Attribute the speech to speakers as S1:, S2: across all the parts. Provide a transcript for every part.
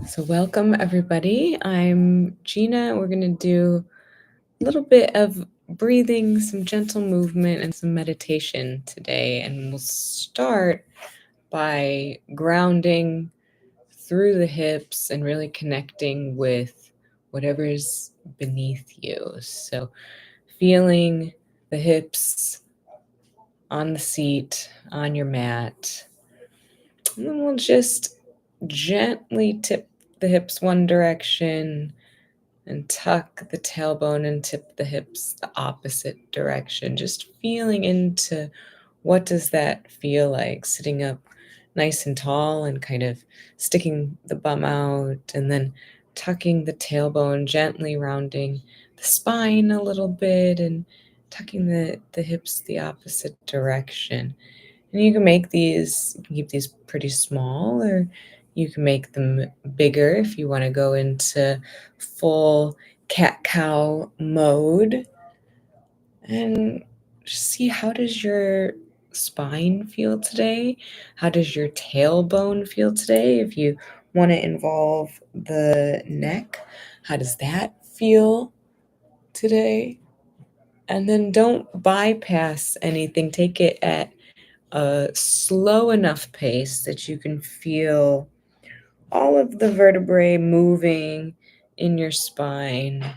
S1: So, welcome everybody. I'm Gina. We're going to do a little bit of breathing, some gentle movement, and some meditation today. And we'll start by grounding through the hips and really connecting with whatever's beneath you. So, feeling the hips on the seat, on your mat. And then we'll just gently tip the hips one direction and tuck the tailbone and tip the hips the opposite direction. Just feeling into what does that feel like, sitting up nice and tall and kind of sticking the bum out, and then tucking the tailbone, gently rounding the spine a little bit and tucking the hips the opposite direction. And you can keep these pretty small, or you can make them bigger if you want to go into full cat-cow mode. And just see, how does your spine feel today? How does your tailbone feel today? If you want to involve the neck, how does that feel today? And then don't bypass anything. Take it at a slow enough pace that you can feel all of the vertebrae moving in your spine,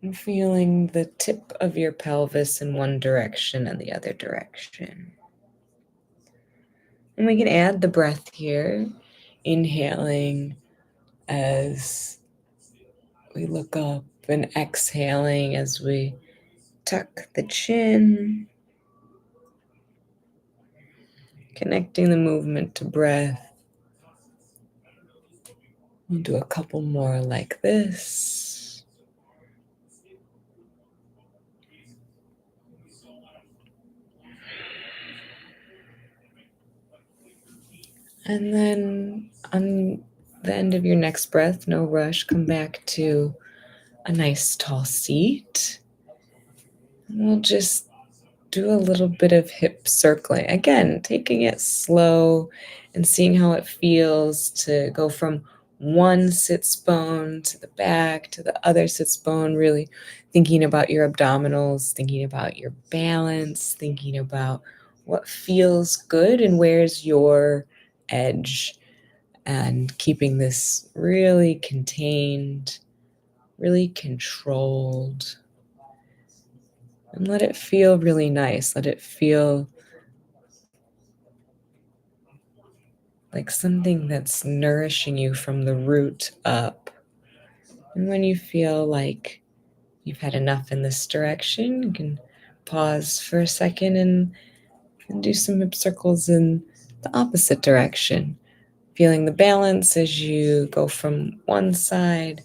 S1: and feeling the tip of your pelvis in one direction and the other direction. And we can add the breath here, inhaling as we look up and exhaling as we tuck the chin, connecting the movement to breath. We'll do a couple more like this. And then on the end of your next breath, no rush, come back to a nice tall seat. And we'll just do a little bit of hip circling. Again, taking it slow and seeing how it feels to go from one sits bone to the back to the other sits bone, really thinking about your abdominals, thinking about your balance, thinking about what feels good and where's your edge, and keeping this really contained, really controlled. And let it feel really nice. Let it feel like something that's nourishing you from the root up. And when you feel like you've had enough in this direction, you can pause for a second and do some hip circles in the opposite direction, feeling the balance as you go from one side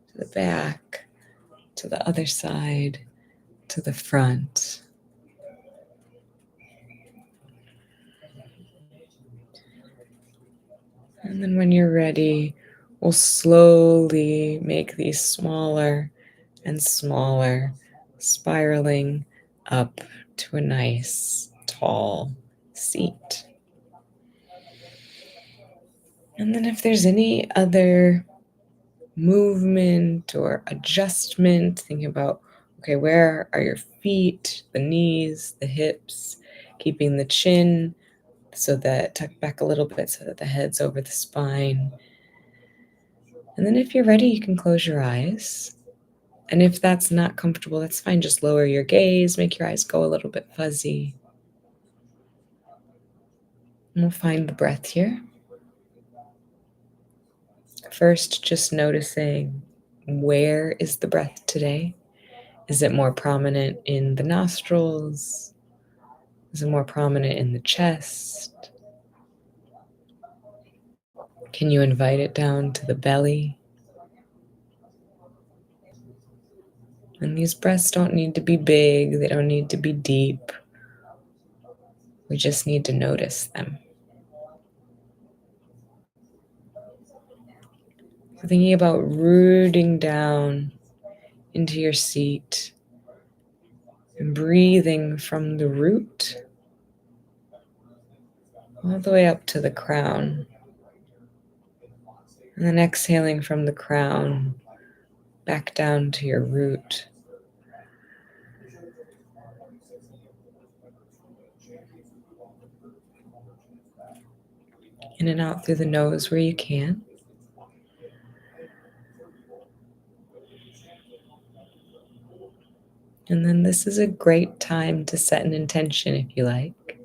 S1: to the back, to the other side, to the front. And then when you're ready, we'll slowly make these smaller and smaller, spiraling up to a nice, tall seat. And then if there's any other movement or adjustment, thinking about, okay, where are your feet, the knees, the hips, keeping the chin so that tuck back a little bit so that the head's over the spine. And then if you're ready, you can close your eyes. And if that's not comfortable, that's fine. Just lower your gaze, make your eyes go a little bit fuzzy. And we'll find the breath here. First, just noticing, where is the breath today? Is it more prominent in the nostrils? Is it more prominent in the chest? Can you invite it down to the belly? And these breaths don't need to be big, they don't need to be deep. We just need to notice them. So thinking about rooting down into your seat and breathing from the root, all the way up to the crown. And then exhaling from the crown back down to your root. In and out through the nose where you can. And then this is a great time to set an intention if you like.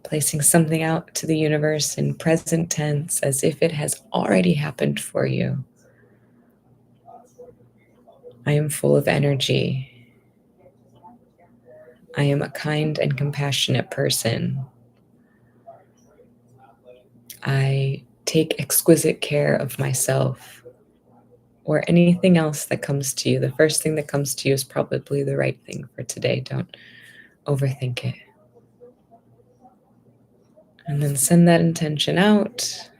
S1: Placing something out to the universe in present tense as if it has already happened for you. I am full of energy. I am a kind and compassionate person. I take exquisite care of myself. Or anything else that comes to you. The first thing that comes to you is probably the right thing for today. Don't overthink it. And then send that intention out.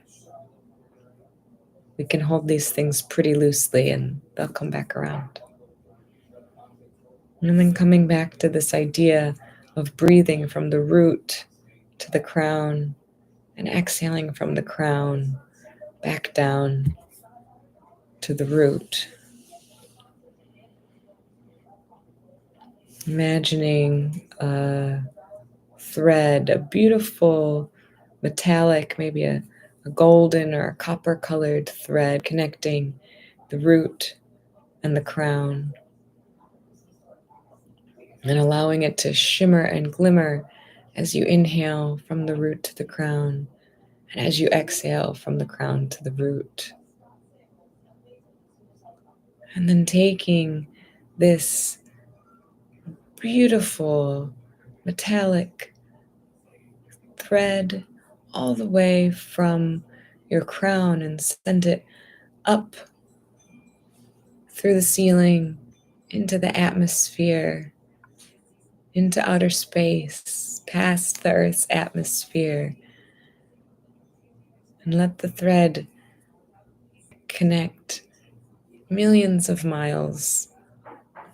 S1: We can hold these things pretty loosely and they'll come back around. And then coming back to this idea of breathing from the root to the crown and exhaling from the crown back down to the root. Imagining a thread, a beautiful metallic, maybe a golden or a copper colored thread connecting the root and the crown, and allowing it to shimmer and glimmer as you inhale from the root to the crown and as you exhale from the crown to the root. And then taking this beautiful metallic thread all the way from your crown and send it up through the ceiling into the atmosphere, into outer space, past the Earth's atmosphere, and let the thread connect millions of miles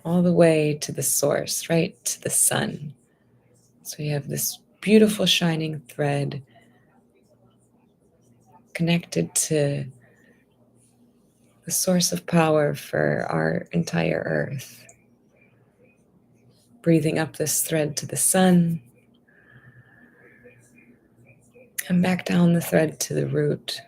S1: all the way to the source, right to the sun. So we have this beautiful shining thread connected to the source of power for our entire Earth. Breathing up this thread to the sun and back down the thread to the root.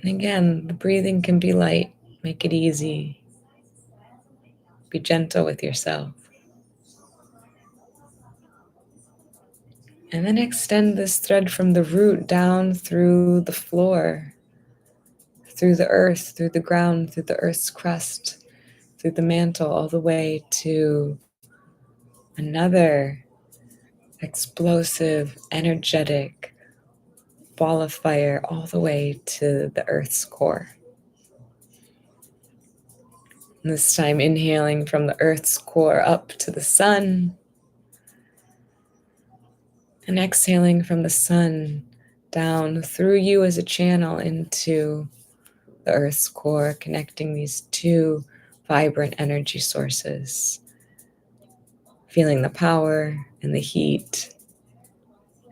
S1: And again, the breathing can be light. Make it easy. Be gentle with yourself. And then extend this thread from the root down through the floor, through the earth, through the ground, through the earth's crust, through the mantle, all the way to another explosive, energetic ball of fire, all the way to the earth's core. And this time inhaling from the earth's core up to the sun, and exhaling from the sun down through you as a channel into the earth's core, connecting these two vibrant energy sources. Feeling the power and the heat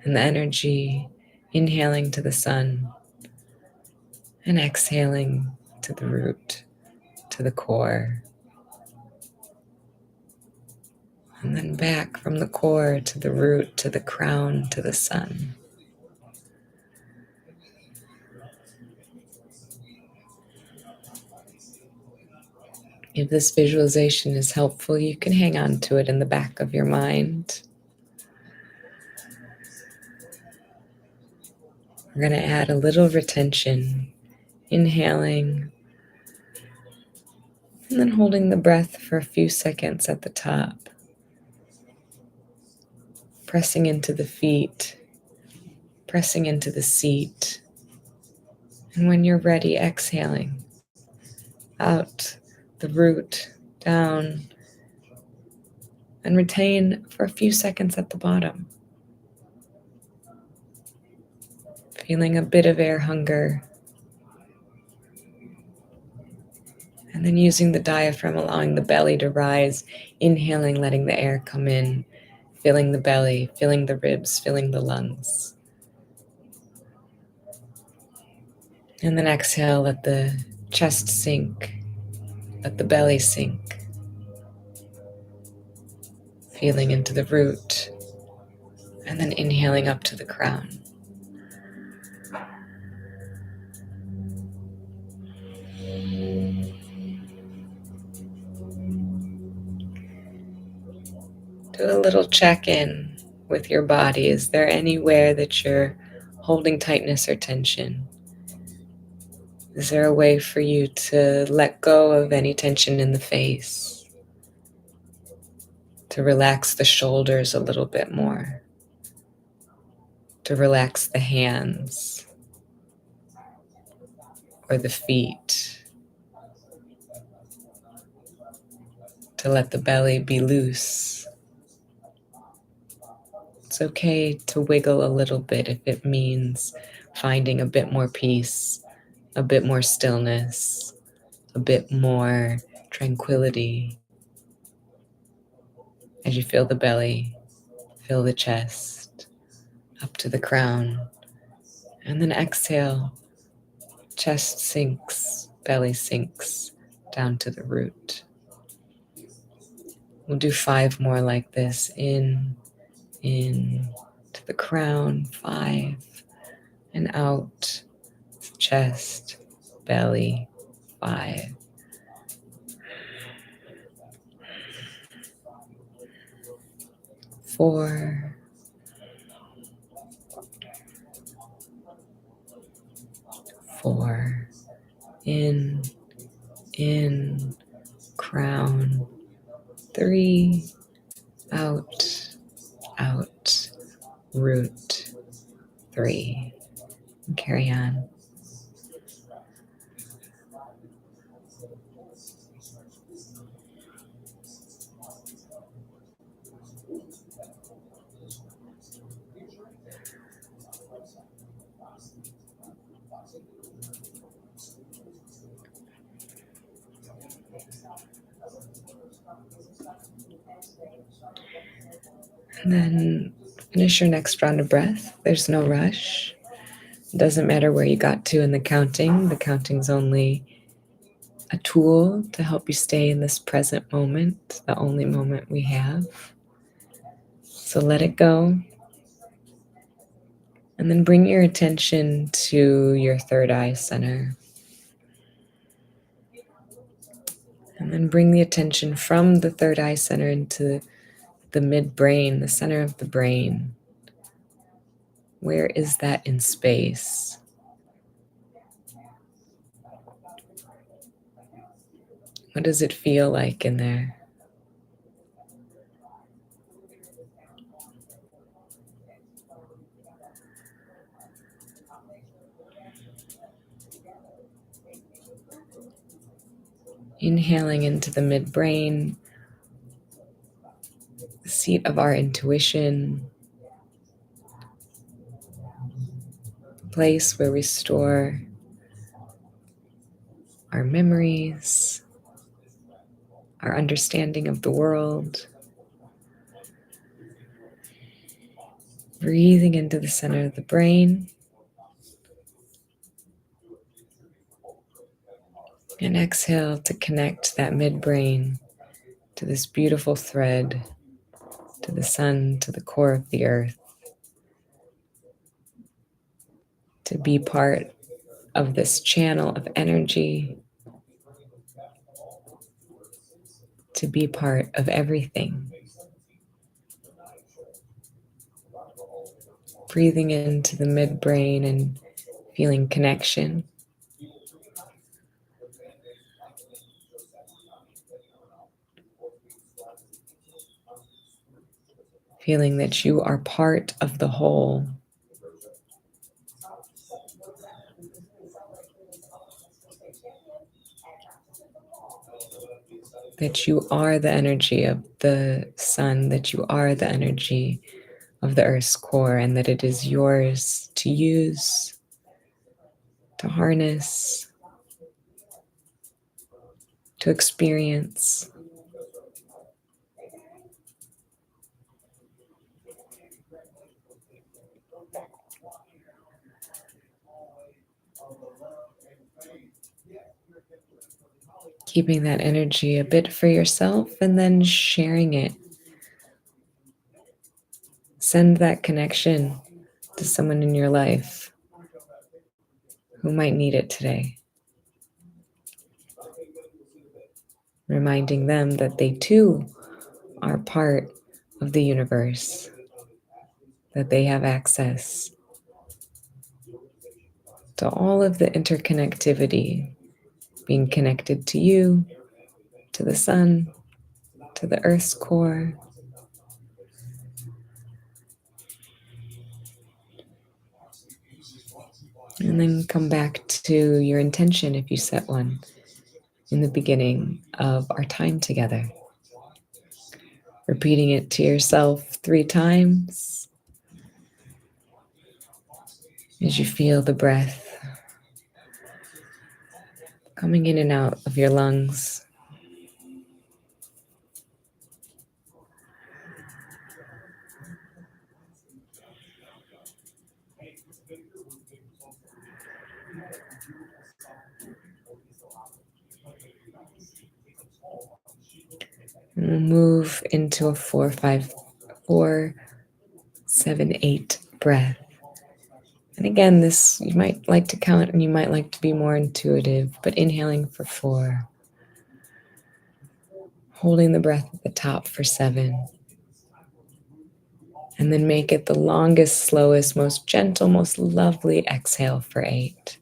S1: and the energy, inhaling to the sun and exhaling to the root, to the core. And then back from the core to the root, to the crown, to the sun. If this visualization is helpful, you can hang on to it in the back of your mind. We're going to add a little retention, inhaling, and then holding the breath for a few seconds at the top. Pressing into the feet, pressing into the seat. And when you're ready, exhaling out the root, down, and retain for a few seconds at the bottom. Feeling a bit of air hunger And then using the diaphragm, allowing the belly to rise, inhaling, letting the air come in, filling the belly, filling the ribs, filling the lungs. And then exhale, let the chest sink, let the belly sink, feeling into the root, and then inhaling up to the crown. Do a little check-in with your body. Is there anywhere that you're holding tightness or tension? Is there a way for you to let go of any tension in the face? To relax the shoulders a little bit more? To relax the hands or the feet? To let the belly be loose? It's okay to wiggle a little bit if it means finding a bit more peace, a bit more stillness, a bit more tranquility as you feel the belly, fill the chest, up to the crown, and then exhale, chest sinks, belly sinks down to the root. We'll do 5 more like this. In, to the crown, 5, and out, chest, belly, 5. 4, 4, in, crown, 3, out, root, 3. And carry on. And then finish your next round of breath. There's no rush. It doesn't matter where you got to in the counting. The counting's only a tool to help you stay in this present moment, the only moment we have. So let it go. And then bring your attention to your third eye center. And then bring the attention from the third eye center into the midbrain, the center of the brain. Where is that in space? What does it feel like in there? Inhaling into the midbrain, the seat of our intuition, place where we store our memories, our understanding of the world. Breathing into the center of the brain. And exhale to connect that midbrain to this beautiful thread, to the sun, to the core of the earth. To be part of this channel of energy. To be part of everything. Breathing into the midbrain and feeling connection. Feeling that you are part of the whole. That you are the energy of the sun, that you are the energy of the earth's core, and that it is yours to use, to harness, to experience. Keeping that energy a bit for yourself and then sharing it. Send that connection to someone in your life who might need it today. Reminding them that they too are part of the universe, that they have access to all of the interconnectivity, being connected to you, to the sun, to the earth's core. And then come back to your intention if you set one in the beginning of our time together. Repeating it to yourself 3 times as you feel the breath coming in and out of your lungs. And we'll move into a 4, 5, 4, 7, 8 breath. And again, this you might like to count and you might like to be more intuitive, but inhaling for 4, holding the breath at the top for 7, and then make it the longest, slowest, most gentle, most lovely exhale for 8.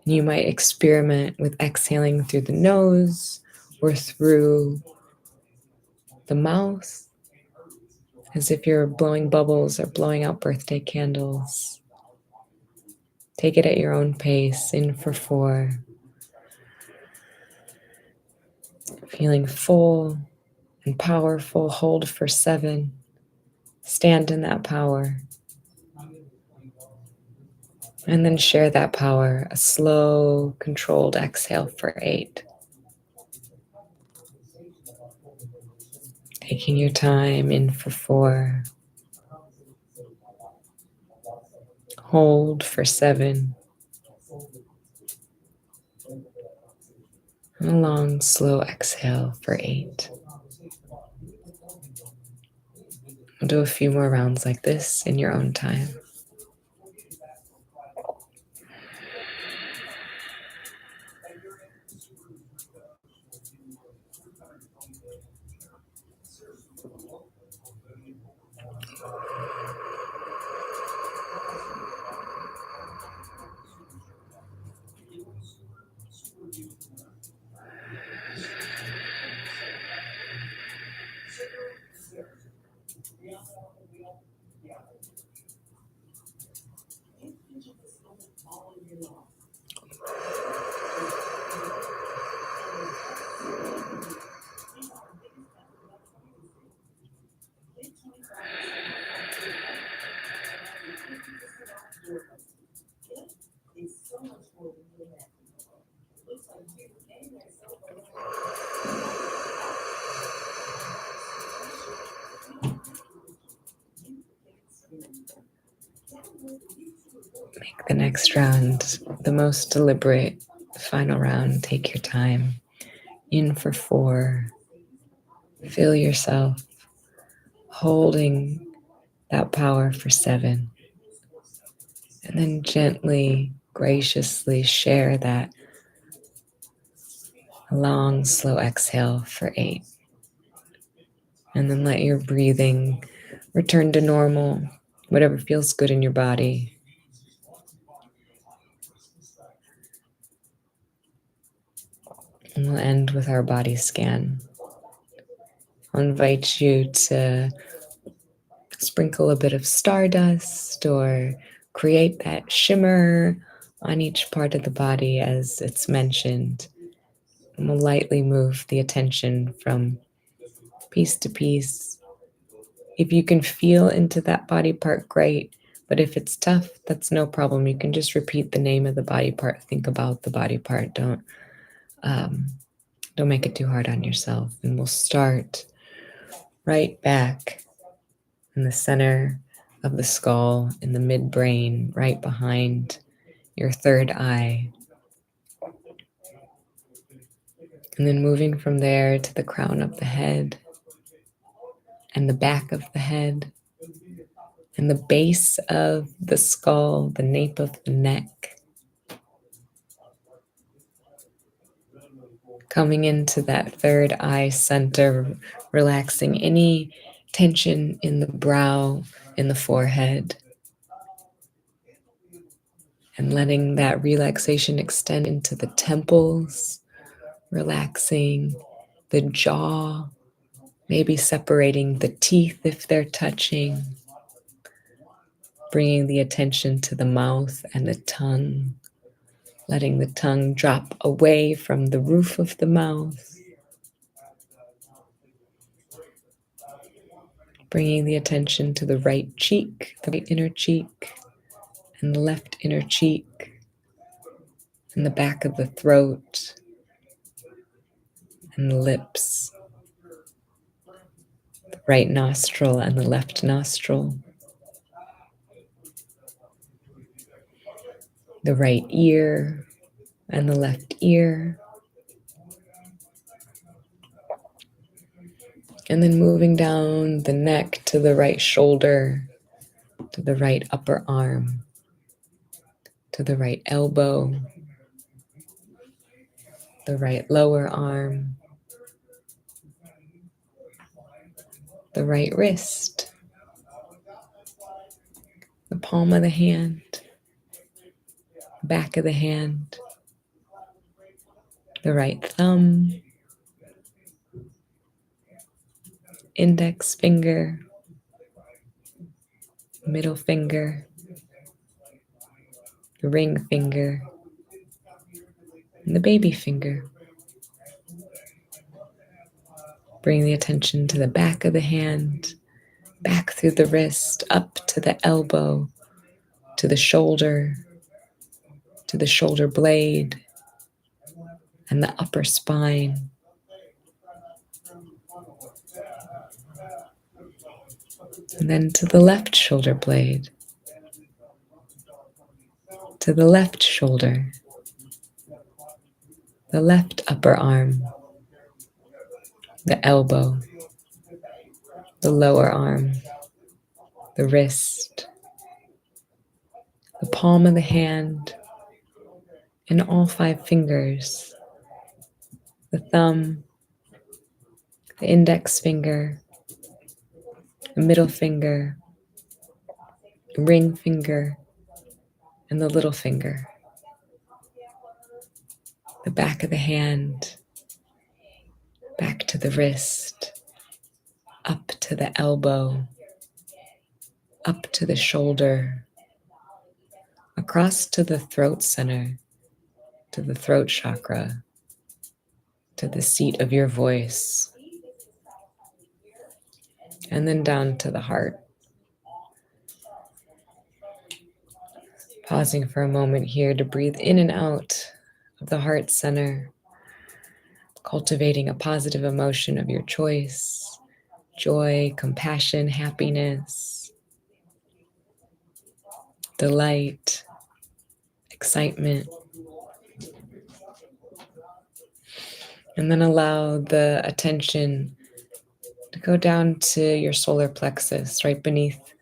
S1: You might experiment with exhaling through the nose or through the mouth, as if you're blowing bubbles or blowing out birthday candles. Take it at your own pace. In for 4. Feeling full and powerful. Hold for 7. Stand in that power. And then share that power. A slow, controlled exhale for 8. Taking your time. In for 4. Hold for 7. And a long, slow exhale for 8. We'll do a few more rounds like this in your own time. Make the next round the most deliberate, final round. Take your time. In for 4. Feel yourself holding that power for 7. And then gently, graciously share that long, slow exhale for 8. And then let your breathing return to normal, whatever feels good in your body. And we'll end with our body scan. I'll invite you to sprinkle a bit of stardust or create that shimmer on each part of the body as it's mentioned. And we'll lightly move the attention from piece to piece. If you can feel into that body part, great. But if it's tough, that's no problem. You can just repeat the name of the body part. Think about the body part. Don't Don't make it too hard on yourself. And we'll start right back in the center of the skull, in the midbrain, right behind your third eye. And then moving from there to the crown of the head and the back of the head and the base of the skull, the nape of the neck. Coming into that third eye center, relaxing any tension in the brow, in the forehead, and letting that relaxation extend into the temples, relaxing the jaw, maybe separating the teeth if they're touching, bringing the attention to the mouth and the tongue, letting the tongue drop away from the roof of the mouth, bringing the attention to the right cheek, the right inner cheek, and the left inner cheek, and the back of the throat, and the lips, the right nostril and the left nostril, the right ear and the left ear, and then moving down the neck to the right shoulder, to the right upper arm, to the right elbow, the right lower arm, the right wrist, the palm of the hand, back of the hand, the right thumb, index finger, middle finger, the ring finger, and the baby finger. Bring the attention to the back of the hand, back through the wrist, up to the elbow, to the shoulder blade, and the upper spine. And then to the left shoulder blade, to the left shoulder, the left upper arm, the elbow, the lower arm, the wrist, the palm of the hand, and all 5 fingers, the thumb, the index finger, the middle finger, the ring finger, and the little finger, the back of the hand, back to the wrist, up to the elbow, up to the shoulder, across to the throat center, to the throat chakra, to the seat of your voice, and then down to the heart. Pausing for a moment here to breathe in and out of the heart center, cultivating a positive emotion of your choice, joy, compassion, happiness, delight, excitement. And then allow the attention to go down to your solar plexus, right beneath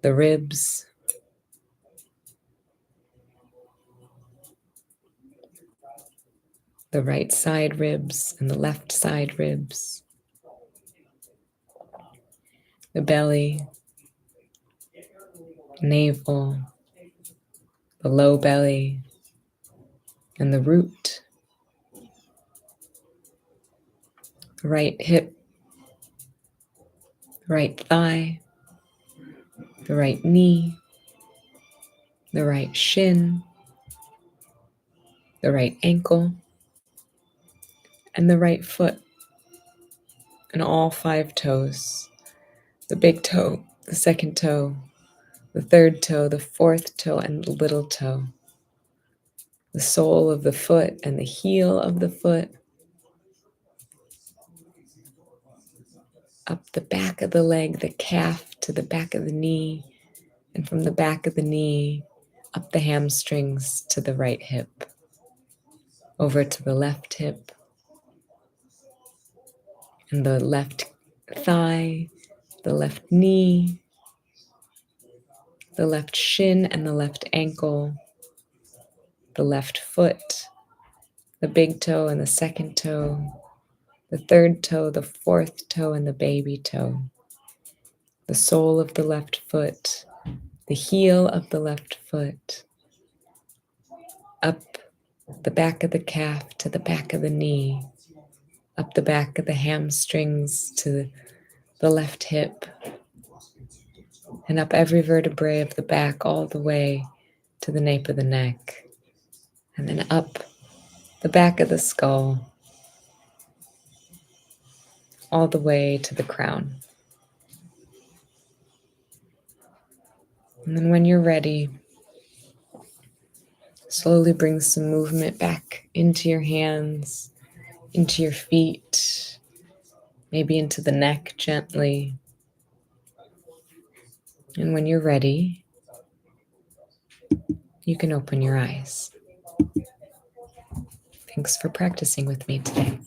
S1: the ribs, the right side ribs and the left side ribs, the belly, navel, the low belly, and the root, the right hip, the right thigh, the right knee, the right shin, the right ankle, and the right foot, and all 5 toes, the big toe, the second toe, the third toe, the fourth toe, and the little toe. the sole of the foot and the heel of the foot, up the back of the leg, the calf to the back of the knee, and from the back of the knee, up the hamstrings to the right hip, over to the left hip, and the left thigh, the left knee, the left shin and the left ankle, the left foot, the big toe and the second toe, the third toe, the fourth toe, and the baby toe, the sole of the left foot, the heel of the left foot, up the back of the calf to the back of the knee, up the back of the hamstrings to the left hip, and up every vertebrae of the back all the way to the nape of the neck, and then up the back of the skull all the way to the crown. And then when you're ready, slowly bring some movement back into your hands, into your feet, maybe into the neck gently. And when you're ready, you can open your eyes. Thanks for practicing with me today.